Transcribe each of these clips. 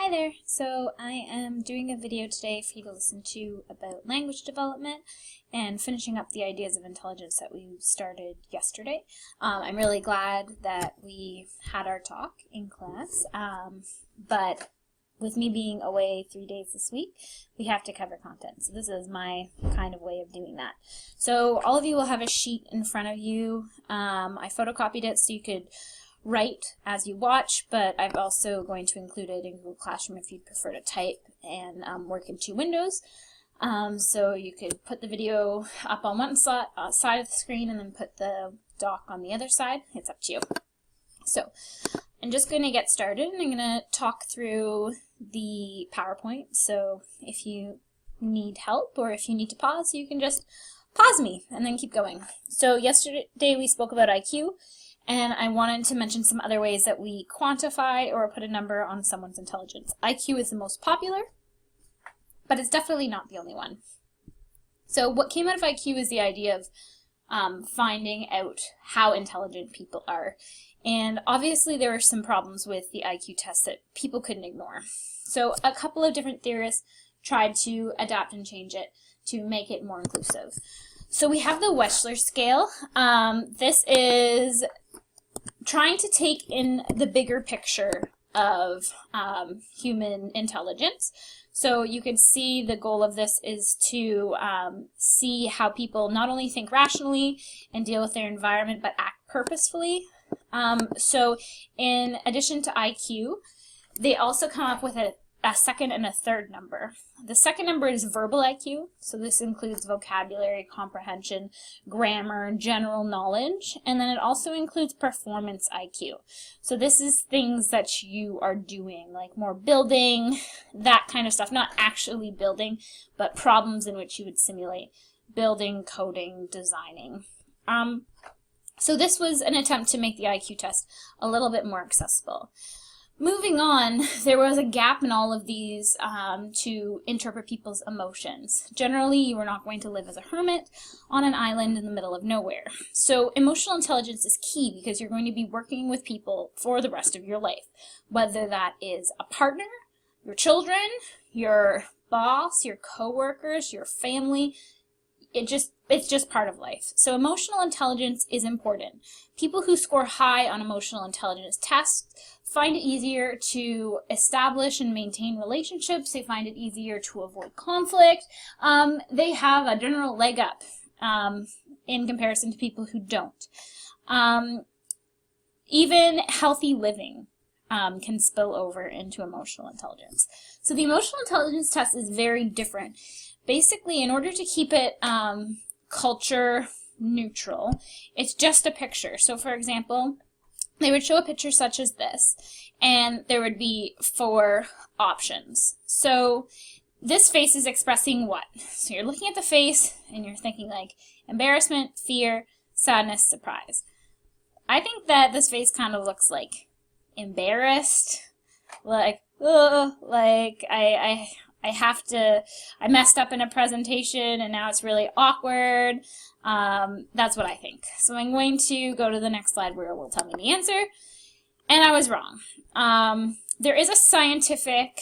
Hi there! So I am doing a video today for you to listen to about language development and finishing up the ideas of intelligence that we started yesterday. I'm really glad that we had our talk in class, but with me being away 3 days this week, we have to cover content. So this is my kind of way of doing that. So all of you will have a sheet in front of you. I photocopied it so you could write as you watch, but I'm also going to include it in Google Classroom if you prefer to type and work in two windows. So you could put the video up on one side of the screen and then put the doc on the other side. It's up to you. So I'm just going to get started, and I'm going to talk through the PowerPoint. So if you need help or if you need to pause, you can just pause me and then keep going. So yesterday we spoke about IQ. And I wanted to mention some other ways that we quantify or put a number on someone's intelligence. IQ is the most popular, but it's definitely not the only one. So what came out of IQ is the idea of finding out how intelligent people are. And obviously there were some problems with the IQ test that people couldn't ignore. So a couple of different theorists tried to adapt and change it to make it more inclusive. So we have the Wechsler Scale. This is trying to take in the bigger picture of human intelligence. So you can see the goal of this is to see how people not only think rationally and deal with their environment, but act purposefully. So in addition to IQ, they also come up with a second and a third number. The second number is verbal IQ, so this includes vocabulary, comprehension, grammar, general knowledge, and then it also includes performance IQ. So this is things that you are doing, like more building, that kind of stuff, not actually building, but problems in which you would simulate building, coding, designing. So this was an attempt to make the IQ test a little bit more accessible. Moving on, there was a gap in all of these to interpret people's emotions. Generally, you are not going to live as a hermit on an island in the middle of nowhere. So emotional intelligence is key because you're going to be working with people for the rest of your life, whether that is a partner, your children, your boss, your coworkers, your family. It's just part of life. So emotional intelligence is important. People who score high on emotional intelligence tests find it easier to establish and maintain relationships. They find it easier to avoid conflict. They have a general leg up in comparison to people who don't. Even healthy living can spill over into emotional intelligence. So the emotional intelligence test is very different. Basically, in order to keep it culture neutral, it's just a picture. So for example, they would show a picture such as this, and there would be 4 options. So this face is expressing what? So you're looking at the face and you're thinking like embarrassment, fear, sadness, surprise. I think that this face kind of looks like embarrassed, like, ugh, like I messed up in a presentation and now it's really awkward. That's what I think. So I'm going to go to the next slide where it will tell me the answer. And I was wrong. There is a scientific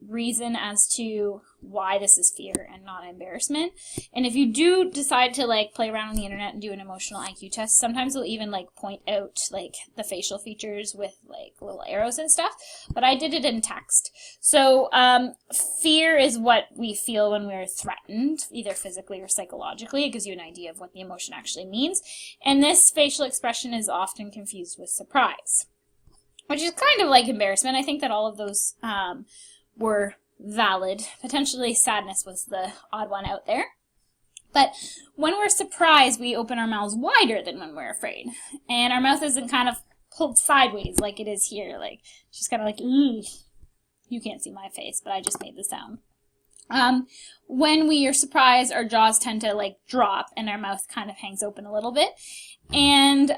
reason as to why this is fear and not embarrassment. And if you do decide to play around on the internet and do an emotional IQ test, sometimes they'll even point out the facial features with little arrows and stuff. But I did it in text. So fear is what we feel when we're threatened, either physically or psychologically. It gives you an idea of what the emotion actually means. And this facial expression is often confused with surprise, which is kind of like embarrassment. I think that all of those were valid. Potentially sadness was the odd one out there. But when we're surprised, we open our mouths wider than when we're afraid. And our mouth isn't kind of pulled sideways like it is here. She's kind of like, ooh. You can't see my face, but I just made the sound. When we are surprised, our jaws tend to drop and our mouth kind of hangs open a little bit. And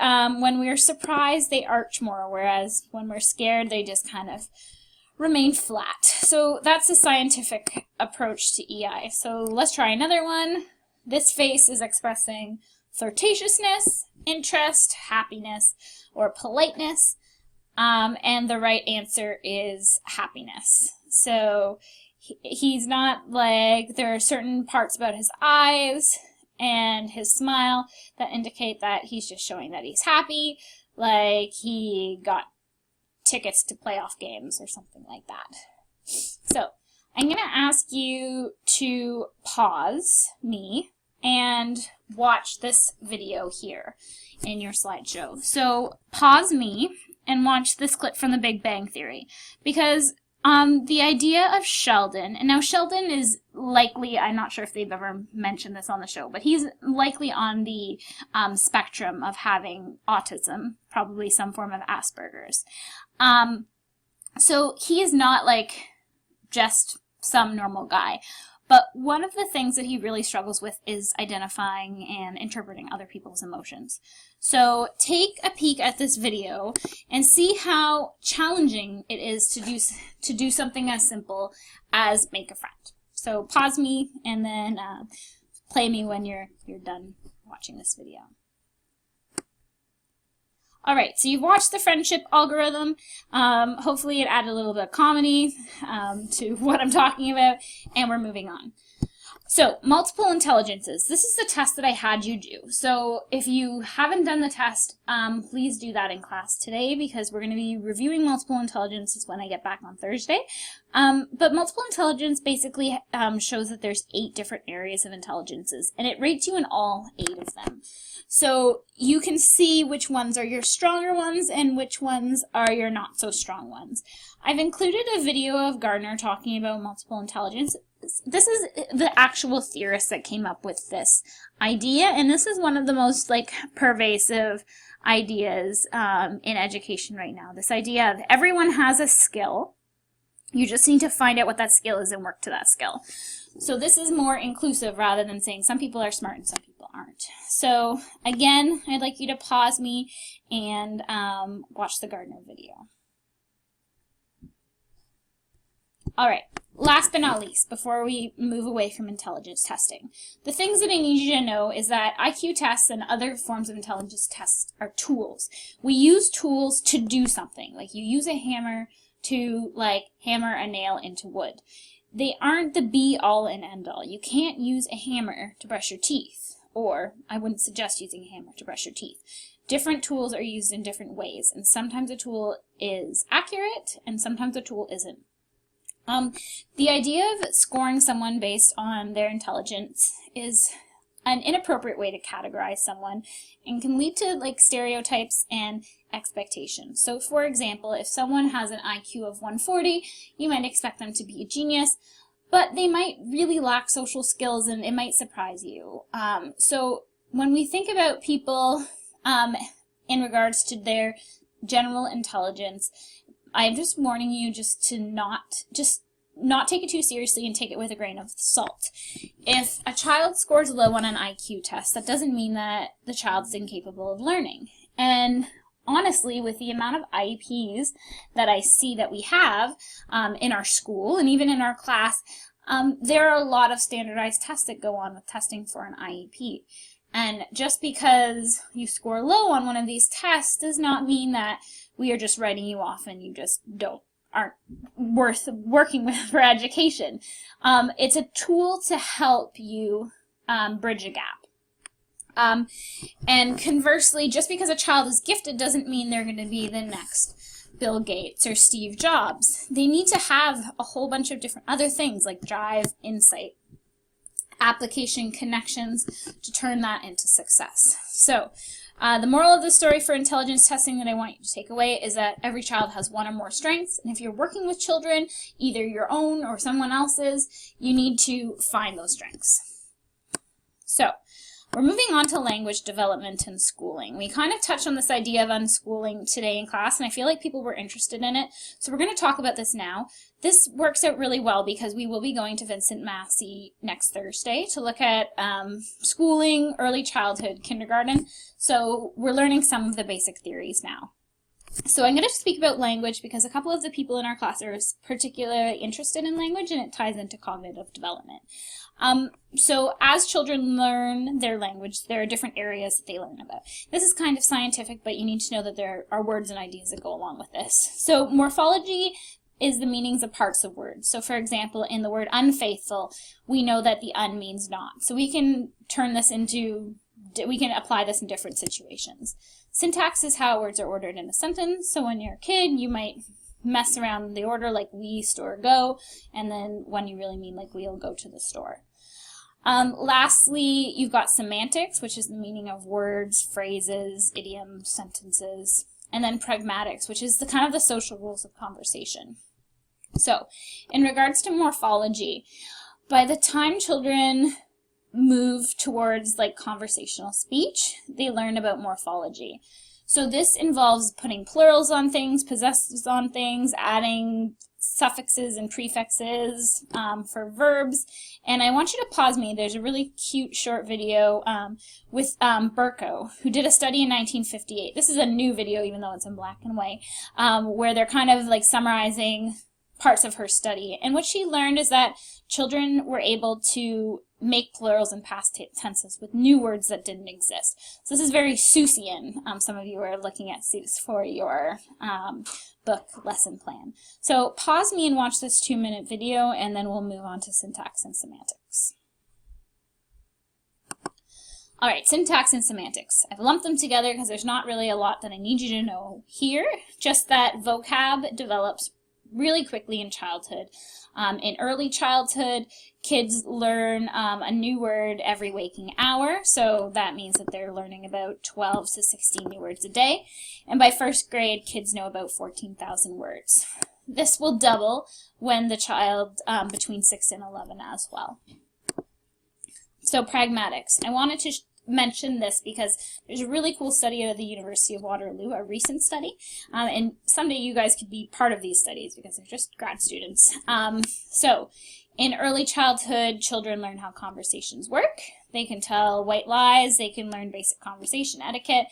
when we're surprised, they arch more, whereas when we're scared, they just kind of remain flat. So that's a scientific approach to EI. So let's try another one. This face is expressing flirtatiousness, interest, happiness, or politeness. and the right answer is happiness. So he's not like, there are certain parts about his eyes and his smile that indicate that he's just showing that he's happy, like he got tickets to playoff games or something like that. So I'm going to ask you to pause me and watch this video here in your slideshow. So pause me and watch this clip from The Big Bang Theory, because the idea of Sheldon, and now Sheldon is likely, I'm not sure if they've ever mentioned this on the show, but he's likely on the spectrum of having autism, probably some form of Asperger's. So he is not like just some normal guy. But one of the things that he really struggles with is identifying and interpreting other people's emotions. So take a peek at this video and see how challenging it is to do something as simple as make a friend. So pause me and then play me when you're done watching this video. All right, so you've watched the friendship algorithm. Hopefully it added a little bit of comedy to what I'm talking about, and we're moving on. So, multiple intelligences. This is the test that I had you do. So, if you haven't done the test, please do that in class today, because we're going to be reviewing multiple intelligences when I get back on Thursday. But multiple intelligence basically shows that there's 8 different areas of intelligences, and it rates you in all 8 of them. So, you can see which ones are your stronger ones and which ones are your not so strong ones. I've included a video of Gardner talking about multiple intelligence. This is the actual theorist that came up with this idea, and this is one of the most pervasive ideas in education right now. This idea of everyone has a skill. You just need to find out what that skill is and work to that skill. So this is more inclusive rather than saying some people are smart and some people aren't. So again, I'd like you to pause me and watch the Gardner video. All right. Last but not least, before we move away from intelligence testing, the things that I need you to know is that IQ tests and other forms of intelligence tests are tools. We use tools to do something. Like you use a hammer to hammer a nail into wood. They aren't the be-all and end-all. You can't use a hammer to brush your teeth, or I wouldn't suggest using a hammer to brush your teeth. Different tools are used in different ways, and sometimes a tool is accurate and sometimes a tool isn't. The idea of scoring someone based on their intelligence is an inappropriate way to categorize someone and can lead to stereotypes and expectations. So for example, if someone has an IQ of 140, you might expect them to be a genius, but they might really lack social skills and it might surprise you. So when we think about people in regards to their general intelligence, I'm just warning you to not take it too seriously and take it with a grain of salt. If a child scores low on an IQ test, that doesn't mean that the child is incapable of learning. And honestly, with the amount of IEPs that I see that we have in our school and even in our class, there are a lot of standardized tests that go on with testing for an IEP. And just because you score low on one of these tests does not mean that we are just writing you off and you just aren't worth working with for education. It's a tool to help you bridge a gap. And conversely, just because a child is gifted doesn't mean they're going to be the next Bill Gates or Steve Jobs. They need to have a whole bunch of different other things like drive, insight, application, connections to turn that into success. So the moral of the story for intelligence testing that I want you to take away is that every child has one or more strengths, and if you're working with children, either your own or someone else's, you need to find those strengths. So we're moving on to language development and schooling. We kind of touched on this idea of unschooling today in class, and I feel like people were interested in it, so we're going to talk about this now. This works out really well because we will be going to Vincent Massey next Thursday to look at schooling, early childhood, kindergarten, so we're learning some of the basic theories now. So I'm going to speak about language because a couple of the people in our class are particularly interested in language, and it ties into cognitive development. So as children learn their language, there are different areas that they learn about. This is kind of scientific, but you need to know that there are words and ideas that go along with this. So morphology is the meanings of parts of words. So for example, in the word unfaithful, we know that the un means not. So we can turn this into, we can apply this in different situations. Syntax is how words are ordered in a sentence. So when you're a kid, you might mess around the order like we, store, go, and then when you really mean like we'll go to the store. Lastly, you've got semantics, which is the meaning of words, phrases, idioms, sentences, and then pragmatics, which is the kind of the social rules of conversation. So, in regards to morphology, by the time children move towards like conversational speech, they learn about morphology. So this involves putting plurals on things, possessives on things, adding suffixes and prefixes for verbs. And I want you to pause me. There's a really cute short video with Burko, who did a study in 1958. This is a new video, even though it's in black and white, where they're kind of like summarizing parts of her study. And what she learned is that children were able to make plurals and past tenses with new words that didn't exist. So this is very Misuse-ian. Some of you are looking at Seuss for your book lesson plan. So pause me and watch this 2-minute video, and then we'll move on to syntax and semantics. All right, syntax and semantics. I've lumped them together because there's not really a lot that I need you to know here, just that vocab develops really quickly in childhood. In early childhood, kids learn a new word every waking hour, so that means that they're learning about 12 to 16 new words a day. And by first grade, kids know about 14,000 words. This will double when the child between 6 and 11 as well. So pragmatics. I wanted to mention this because there's a really cool study out of the University of Waterloo, a recent study, and someday you guys could be part of these studies because they're just grad students. So in early childhood, children learn how conversations work. They can tell white lies, they can learn basic conversation etiquette,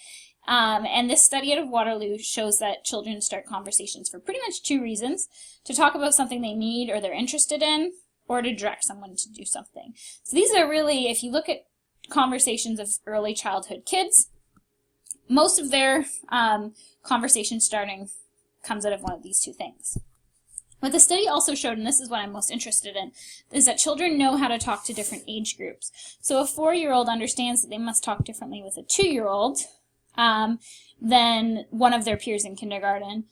and this study out of Waterloo shows that children start conversations for pretty much 2 reasons: to talk about something they need or they're interested in, or to direct someone to do something. So these are really, if you look at conversations of early childhood kids, most of their conversation starting comes out of one of these 2 things. What the study also showed, and this is what I'm most interested in, is that children know how to talk to different age groups. So a 4-year-old understands that they must talk differently with a 2-year-old than one of their peers in kindergarten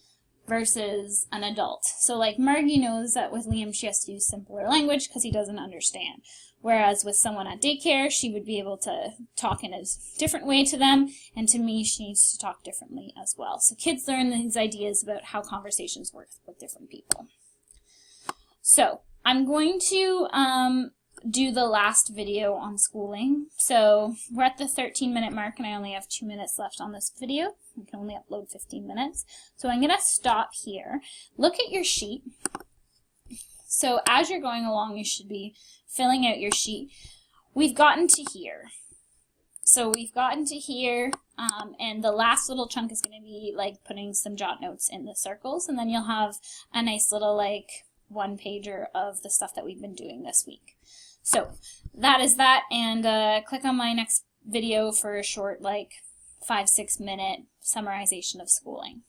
versus an adult. So like Margie knows that with Liam she has to use simpler language because he doesn't understand. Whereas with someone at daycare, she would be able to talk in a different way to them, and to me, she needs to talk differently as well. So kids learn these ideas about how conversations work with different people. So I'm going to do the last video on schooling. So we're at the 13-minute mark, and I only have 2 minutes left on this video. I can only upload 15 minutes. So I'm going to stop here. Look at your sheet. So as you're going along, you should be filling out your sheet. We've gotten to here. So we've gotten to here, and the last little chunk is going to be like putting some jot notes in the circles, and then you'll have a nice little like 1-pager of the stuff that we've been doing this week. So that is that, and click on my next video for a short like 5-6 minute summarization of schooling.